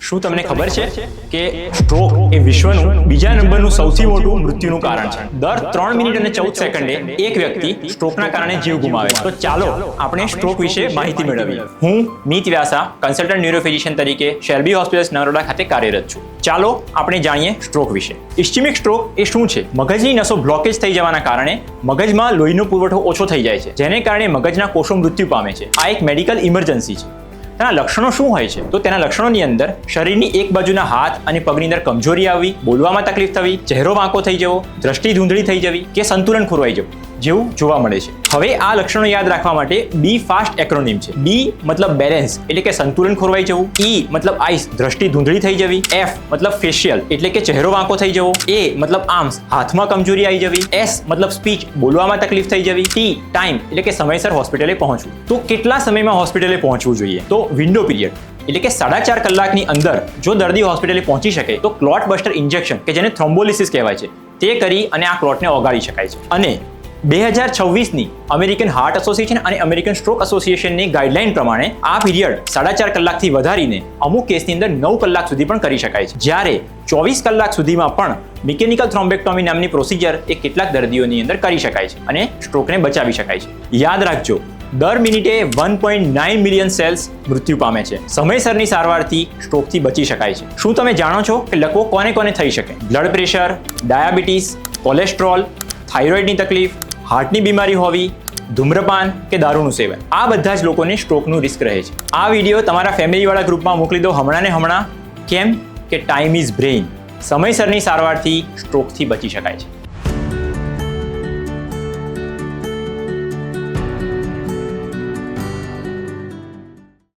શું તમને ખબર છે કે સ્ટ્રોક એ વિશ્વનું બીજા નંબરનું સૌથી મોટું મૃત્યુનું કારણ છે? દર 3 મિનિટ અને 14 સેકન્ડે એક વ્યક્તિ સ્ટ્રોકના કારણે જીવ ગુમાવે છે. તો ચાલો આપણે સ્ટ્રોક વિશે માહિતી મેળવીએ. હું મીત વ્યાસા, કન્સલ્ટન્ટ ન્યુરોફિઝિશિયન તરીકે શેલ્બી હોસ્પિટલ નરોડા ખાતે કાર્યરત છું. ચાલો આપણે જાણીએ સ્ટ્રોક વિશે. ઇસ્ચેમિક સ્ટ્રોક એ શું છે? મગજની નસો બ્લોકેજ થઈ જવાના કારણે મગજમાં લોહીનો પુરવઠો ઓછો થઈ જાય છે, જેને કારણે મગજના કોષો મૃત્યુ પામે છે. આ એક મેડિકલ ઇમરજન્સી છે. તેના લક્ષણો શું હોય છે? તો તેના લક્ષણોની અંદર શરીરની એક બાજુના હાથ અને પગની અંદર કમજોરી આવવી, બોલવામાં તકલીફ થવી, ચહેરો વાંકો થઈ જવો, દ્રષ્ટિ ધૂંધળી થઈ જવી કે સંતુલન ખોરવાઈ જવું જેવું જોવા મળે છે. હવે આ લક્ષણો યાદ રાખવા માટે બી ફાસ્ટ એક્રોનિમ છે. બી મતલબ બેલેન્સ એટલે કે સંતુલન ખોરવાઈ જવું, ઈ મતલબ આઈસ દ્રષ્ટિ ધૂંધળી થઈ જવી, એફ મતલબ ફેશિયલ એટલે કે ચહેરો વાંકો થઈ જવો, એ મતલબ આર્મ્સ હાથમાં કમજોરી આવી જવી, એસ મતલબ સ્પીચ બોલવામાં તકલીફ થઈ જવી, ટી ટાઈમ એટલે કે સમયસર હોસ્પિટલે પહોંચવું. તો કેટલા સમયમાં હોસ્પિટલે પહોંચવું જોઈએ? તો વિન્ડો પીરિયડ એટલે કે 4.5 કલાકની અંદર જો દર્દી હોસ્પિટલે પહોંચી શકે તો ક્લોટ બસ્ટર ઇન્જેક્શન કે જેને થ્રોમ્બોલિસિસ કહેવાય છે તે કરી અને આ ક્લોટને ઓગાળી શકાય છે. અને 2026ની અમેરિકન હાર્ટ એસોસિએશન અને અમેરિકન સ્ટ્રોક એસોસિએશનની ગાઈડલાઈન પ્રમાણે આ પીરિયડ 4.5 કલાકથી વધારીને અમુક કેસની અંદર 9 કલાક સુધી પણ કરી શકાય છે. જ્યારે 24 કલાક સુધીમાં પણ મિકેનિકલ થ્રોમ્બેક્ટોમી નામની પ્રોસિજર એ કેટલાક દર્દીઓની અંદર કરી શકાય છે અને સ્ટ્રોકને બચાવી શકાય છે. યાદ રાખજો, દર મિનિટે 1.9 મિલિયન સેલ્સ મૃત્યુ પામે છે. સમયસરની સારવારથી સ્ટ્રોકથી બચી શકાય છે. શું તમે જાણો છો કે લકવો કોને કોને થઈ શકે? બ્લડ પ્રેશર, ડાયાબિટીસ, કોલેસ્ટ્રોલ, થાઇરોઇડની તકલીફ, હાર્ટની બીમારી હોવી, ધૂમ્રપાન કે દારૂનું સેવન, આ બધા જ લોકોને સ્ટ્રોકનું રિસ્ક રહે છે. આ વિડીયો તમારા ફેમિલીવાળા ગ્રુપમાં મોકલી દો હમણાં ને હમણાં. કેમ કે ટાઈમ ઇઝ બ્રેઇન. સમયસરની સારવારથી સ્ટ્રોકથી બચી શકાય છે.